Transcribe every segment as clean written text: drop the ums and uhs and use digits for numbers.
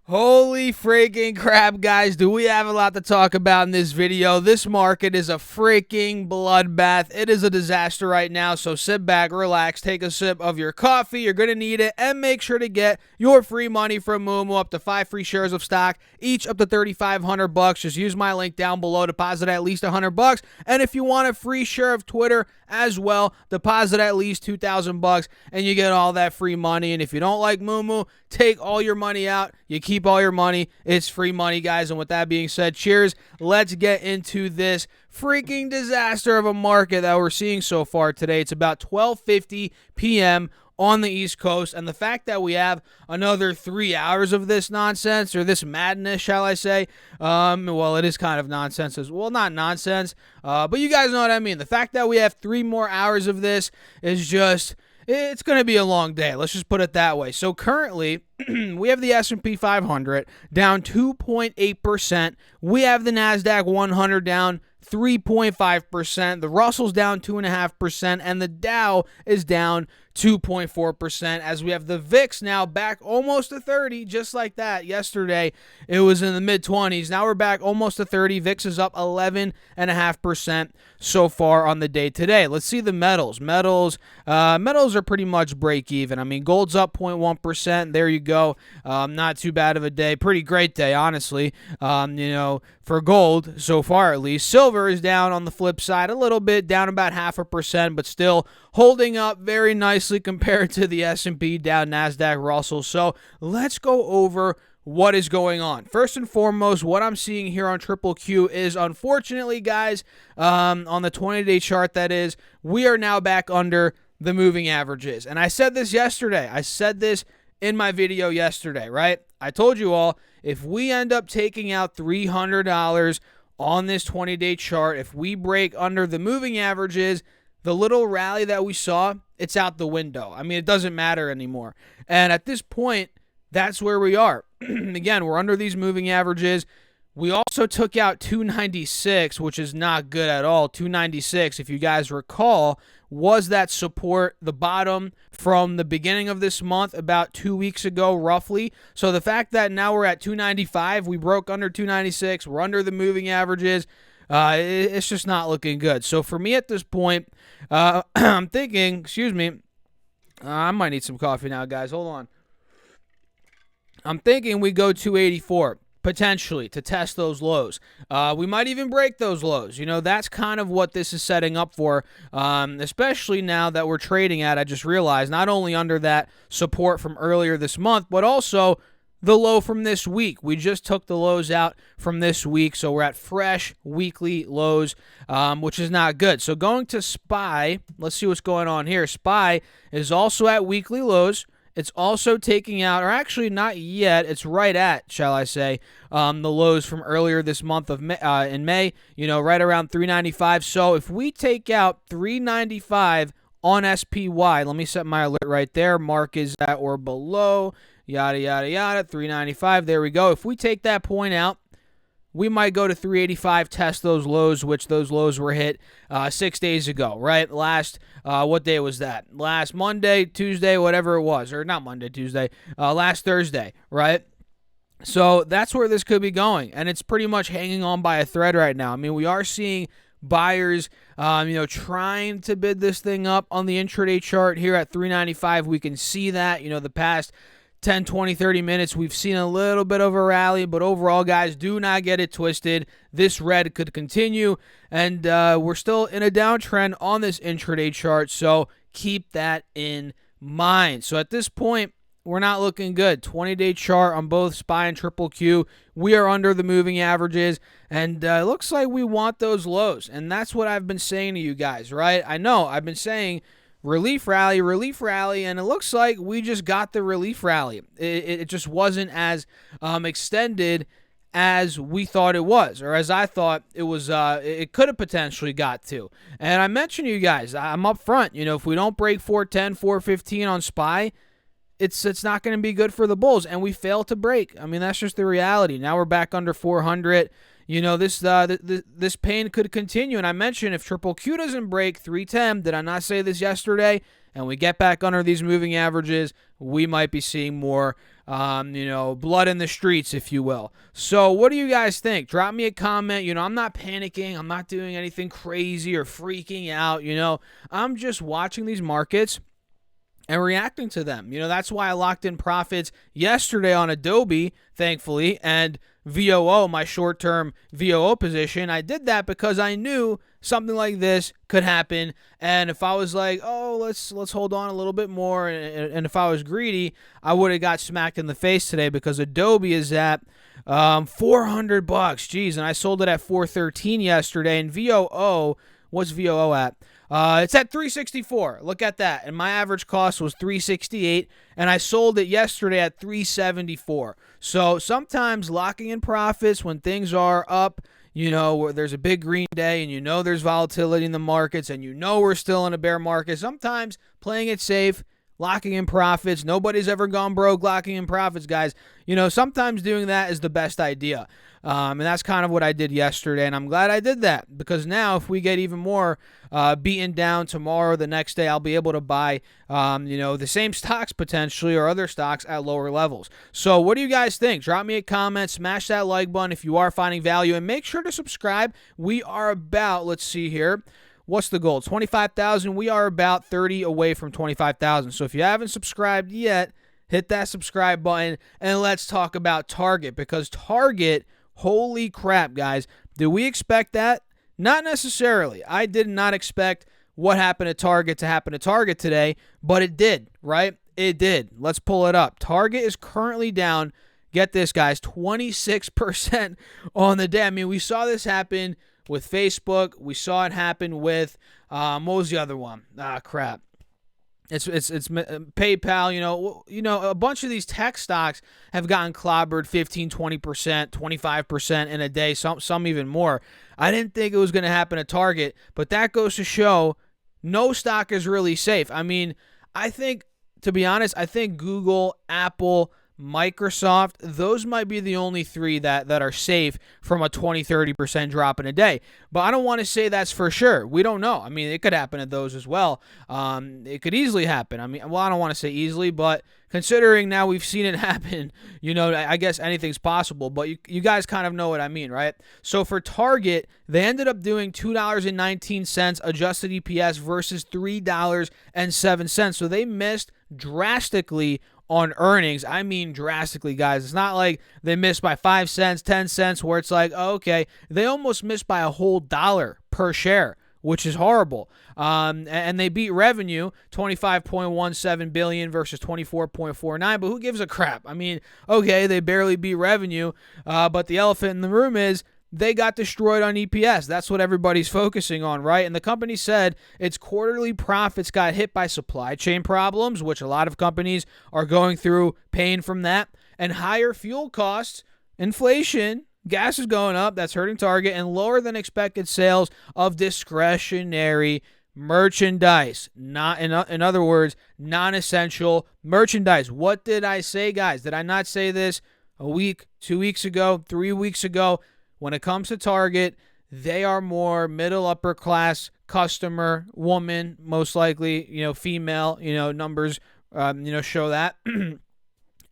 Holy freaking crap, guys. Do we have a lot to talk about in this video? This market is a freaking bloodbath. It is a disaster right now, so sit back, relax, take a sip of your coffee. You're going to need it, and make sure to get your free money from Moomoo, up to 5 free shares of stock, each up to $3,500. Just use my link down below, deposit at least $100, and if you want a free share of Twitter as well, deposit at least $2,000, and you get all that free money. And if you don't like Moomoo, take all your money out. You keep all your money. It's free money, guys. And with that being said, cheers. Let's get into this freaking disaster of a market that we're seeing so far today. It's about 12:50 p.m. on the East Coast, and the fact that we have another 3 hours of this nonsense, or this madness, shall I say, well, it is kind of nonsense as well. Not nonsense, but you guys know what I mean. The fact that we have 3 more hours of this is just... it's going to be a long day. Let's just put it that way. So currently, we have the S&P 500 down 2.8%. We have the NASDAQ 100 down 3.5%. The Russell's down 2.5%. And the Dow is down 2.4%, as we have the VIX now back almost to 30, just like that. Yesterday, it was in the mid-20s. Now we're back almost to 30. VIX is up 11.5% so far on the day today. Let's see the metals. Metals are pretty much break even. I mean, gold's up 0.1%. There you go. Not too bad of a day. Pretty great day, honestly. For gold so far at least. Silver is down on the flip side a little bit, down about 0.5%, but still holding up very nicely compared to the S&P, Dow, NASDAQ, Russell. So let's go over what is going on. First and foremost, what I'm seeing here on Triple Q is, unfortunately, guys, on the 20-day chart, that is, we are now back under the moving averages. And I said this yesterday. I said this in my video yesterday, right? I told you all, if we end up taking out $300 on this 20-day chart, if we break under the moving averages, the little rally that we saw, it's out the window. I mean, it doesn't matter anymore. And at this point, that's where we are. Again, we're under these moving averages. We also took out 296, which is not good at all. 296, if you guys recall, was that support, the bottom from the beginning of this month, about 2 weeks ago, roughly. So the fact that now we're at 295, we broke under 296, we're under the moving averages, it's just not looking good. So for me at this point, I'm thinking, I might need some coffee now, guys. Hold on. I'm thinking we go 284. Potentially, to test those lows. We might even break those lows. That's kind of what this is setting up for, especially now that we're trading at, I just realized, not only under that support from earlier this month, but also the low from this week. We just took the lows out from this week, so we're at fresh weekly lows, which is not good. So going to SPY, let's see what's going on here. SPY is also at weekly lows. It's also taking out, or actually not yet, it's right at, shall I say, the lows from earlier this month of in May, right around 395. So if we take out 395 on SPY, let me set my alert right there. Mark is at or below, yada, yada, yada, 395. There we go. If we take that point out, we might go to 385, test those lows, which those lows were hit 6 days ago, right? Last, what day was that? Last Monday, Tuesday, whatever it was. Or not Monday, Tuesday. Last Thursday, right? So that's where this could be going. And it's pretty much hanging on by a thread right now. I mean, we are seeing buyers, trying to bid this thing up on the intraday chart here at 395. We can see that, the past 10, 20, 30 minutes, we've seen a little bit of a rally, but overall, guys, do not get it twisted. This red could continue, and we're still in a downtrend on this intraday chart, so keep that in mind. So at this point, we're not looking good. 20-day chart on both SPY and Triple Q, we are under the moving averages, and it looks like we want those lows, and that's what I've been saying to you guys, right? I know, I've been saying relief rally, and it looks like we just got the relief rally. It just wasn't as extended as we thought it was, or as I thought it was. It could have potentially got to. And I mentioned to you guys, I'm up front. If we don't break 410, 415 on SPY, it's not going to be good for the bulls, and we failed to break. I mean, that's just the reality. Now we're back under 400. This pain could continue. And I mentioned if Triple Q doesn't break 310, did I not say this yesterday? and we get back under these moving averages, we might be seeing more, blood in the streets, if you will. So what do you guys think? Drop me a comment. I'm not panicking. I'm not doing anything crazy or freaking out. I'm just watching these markets and reacting to them. That's why I locked in profits yesterday on Adobe, thankfully, and VOO, my short-term VOO position. I did that because I knew something like this could happen, and if I was like, oh, let's hold on a little bit more, and if I was greedy, I would have got smacked in the face today, because Adobe is at $400. Jeez, and I sold it at $413 yesterday, and VOO, what's VOO at? It's at $364. Look at that. And my average cost was $368, and I sold it yesterday at $374. So sometimes locking in profits when things are up, where there's a big green day and there's volatility in the markets and we're still in a bear market, sometimes playing it safe, locking in profits. Nobody's ever gone broke locking in profits, guys. Sometimes doing that is the best idea. And that's kind of what I did yesterday, and I'm glad I did that, because now if we get even more beaten down tomorrow, the next day, I'll be able to buy, the same stocks potentially, or other stocks at lower levels. So what do you guys think? Drop me a comment, smash that like button if you are finding value, and make sure to subscribe. We are about, let's see here, what's the goal? 25,000. We are about 30 away from 25,000. So if you haven't subscribed yet, hit that subscribe button, and let's talk about Target, because Target, holy crap, guys. Did we expect that? Not necessarily. I did not expect what happened to Target to happen to Target today, but it did, right? It did. Let's pull it up. Target is currently down, get this, guys, 26% on the day. I mean, we saw this happen with Facebook. We saw it happen with, what was the other one? Crap. It's PayPal, a bunch of these tech stocks have gotten clobbered 15, 20%, 25% in a day, some even more. I didn't think it was going to happen at Target, but that goes to show no stock is really safe. I mean, to be honest, I think Google, Apple, Microsoft, those might be the only three that are safe from a 20-30% drop in a day. But I don't want to say that's for sure. We don't know. I mean, it could happen at those as well. It could easily happen. I mean, well, I don't want to say easily, but considering now we've seen it happen, I guess anything's possible. But you guys kind of know what I mean, right? So for Target, they ended up doing $2.19 adjusted EPS versus $3.07. So they missed drastically on earnings. I mean drastically, guys. It's not like they missed by 5 cents, 10 cents, where it's like, oh, okay. They almost missed by a whole $1 per share, which is horrible. And they beat revenue, $25.17 billion versus $24.49, but who gives a crap? I mean, okay, they barely beat revenue, but the elephant in the room is they got destroyed on EPS. That's what everybody's focusing on, right? And the company said its quarterly profits got hit by supply chain problems, which a lot of companies are going through, pain from that, and higher fuel costs, inflation, gas is going up, that's hurting Target, and lower than expected sales of discretionary merchandise. Not in other words, non-essential merchandise. What did I say, guys? Did I not say this a week, 2 weeks ago, 3 weeks ago? When it comes to Target, they are more middle upper class customer, woman, most likely, female, numbers, show that.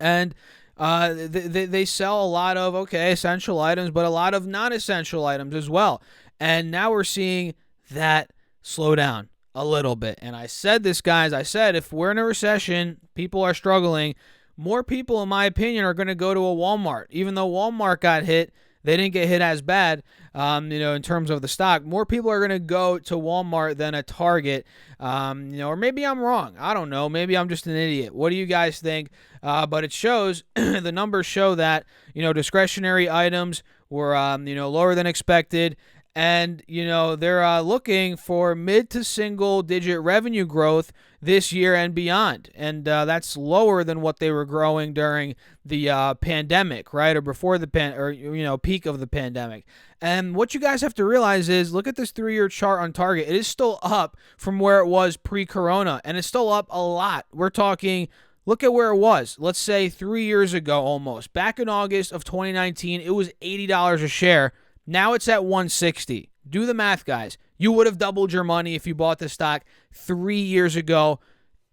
And they sell a lot of, essential items, but a lot of non-essential items as well. And now we're seeing that slow down a little bit. And I said this, guys, if we're in a recession, people are struggling, more people, in my opinion, are going to go to a Walmart. Even though Walmart got hit, they didn't get hit as bad, in terms of the stock. More people are going to go to Walmart than a Target, or maybe I'm wrong. I don't know. Maybe I'm just an idiot. What do you guys think? But it shows, the numbers show that, discretionary items were, lower than expected. And, they're looking for mid to single digit revenue growth this year and beyond. And that's lower than what they were growing during the pandemic, right? Or before the peak of the pandemic. And what you guys have to realize is, look at this 3-year chart on Target. It is still up from where it was pre-corona, and it's still up a lot. We're talking, look at where it was. Let's say 3 years ago almost. Back in August of 2019, it was $80 a share. Now it's at $160. Do the math, guys. You would have doubled your money if you bought the stock 3 years ago.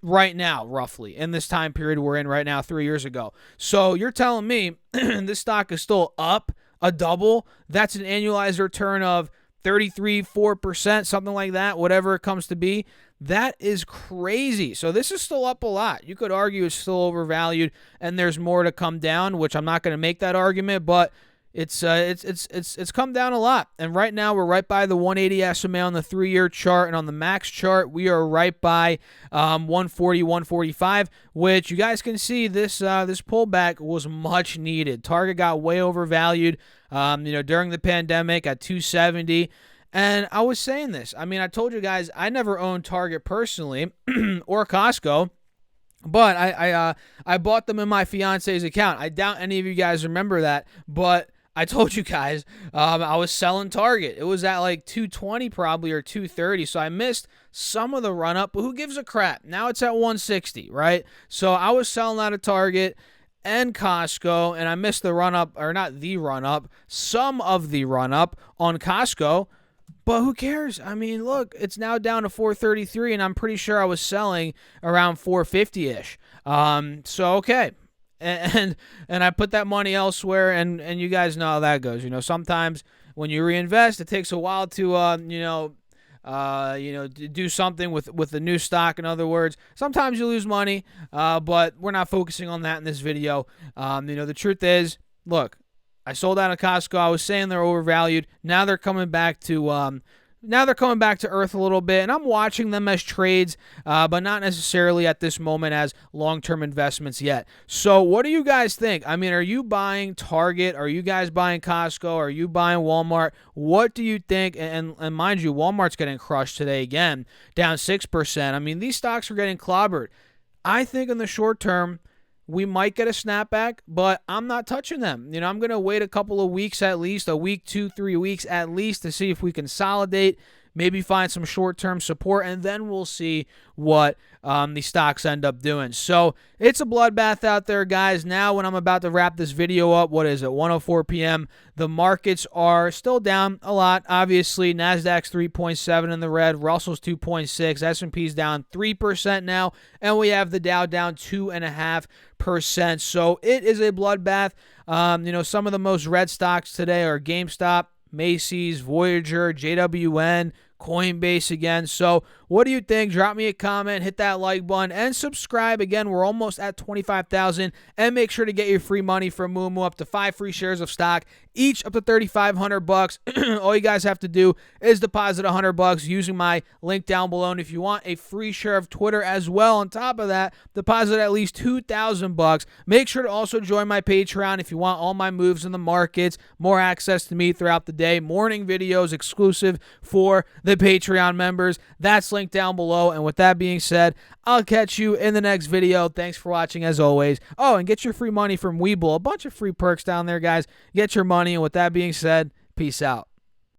right now, roughly, in this time period we're in right now, 3 years ago. So you're telling me this stock is still up a double? That's an annualized return of 33-4%, something like that, whatever it comes to be. That is crazy. So this is still up a lot. You could argue it's still overvalued and there's more to come down, which I'm not going to make that argument, but it's come down a lot. And right now we're right by the 180 SMA on the 3-year chart, and on the max chart we are right by 140, 145, which you guys can see this pullback was much needed. Target got way overvalued during the pandemic at 270. And I was saying this. I mean, I told you guys I never owned Target personally or Costco, but I bought them in my fiance's account. I doubt any of you guys remember that, but I told you guys I was selling Target. It was at like 220 probably, or 230, so I missed some of the run-up, but who gives a crap? Now it's at 160, right? So I was selling out of Target and Costco, and I missed the run-up, or not the run-up, some of the run-up on Costco. But who cares? I mean, look, it's now down to 433, and I'm pretty sure I was selling around 450-ish. So, okay. And I put that money elsewhere, and you guys know how that goes. Sometimes when you reinvest, it takes a while to, do something with the new stock. In other words, sometimes you lose money, but we're not focusing on that in this video. The truth is, look, I sold out of Costco. I was saying they're overvalued. Now they're coming back to earth a little bit, and I'm watching them as trades, but not necessarily at this moment as long-term investments yet. So what do you guys think? I mean, are you buying Target? Are you guys buying Costco? Are you buying Walmart? What do you think? And mind you, Walmart's getting crushed today again, down 6%. I mean, these stocks are getting clobbered. I think in the short term, we might get a snapback, but I'm not touching them. I'm going to wait a couple of weeks at least, a week, 2-3 weeks at least, to see if we consolidate, maybe find some short-term support, and then we'll see what the stocks end up doing. So it's a bloodbath out there, guys. Now, when I'm about to wrap this video up, what is it, 1:04 p.m., the markets are still down a lot. Obviously, NASDAQ's 3.7 in the red, Russell's 2.6, S&P's down 3% now, and we have the Dow down 2.5%. So it is a bloodbath. Some of the most red stocks today are GameStop, Macy's, Voyager, JWN, Coinbase again. So what do you think? Drop me a comment, hit that like button, and subscribe. Again, we're almost at 25,000, and make sure to get your free money from Moomoo, up to 5 free shares of stock, each up to $3,500. All you guys have to do is deposit $100 using my link down below. And if you want a free share of Twitter as well, on top of that, deposit at least $2,000. Make sure to also join my Patreon if you want all my moves in the markets, more access to me throughout the day, morning videos exclusive for the Patreon members. That's linked down below. And with that being said, I'll catch you in the next video. Thanks for watching as always. Oh, and get your free money from Webull. A bunch of free perks down there, guys. Get your money. And with that being said, peace out.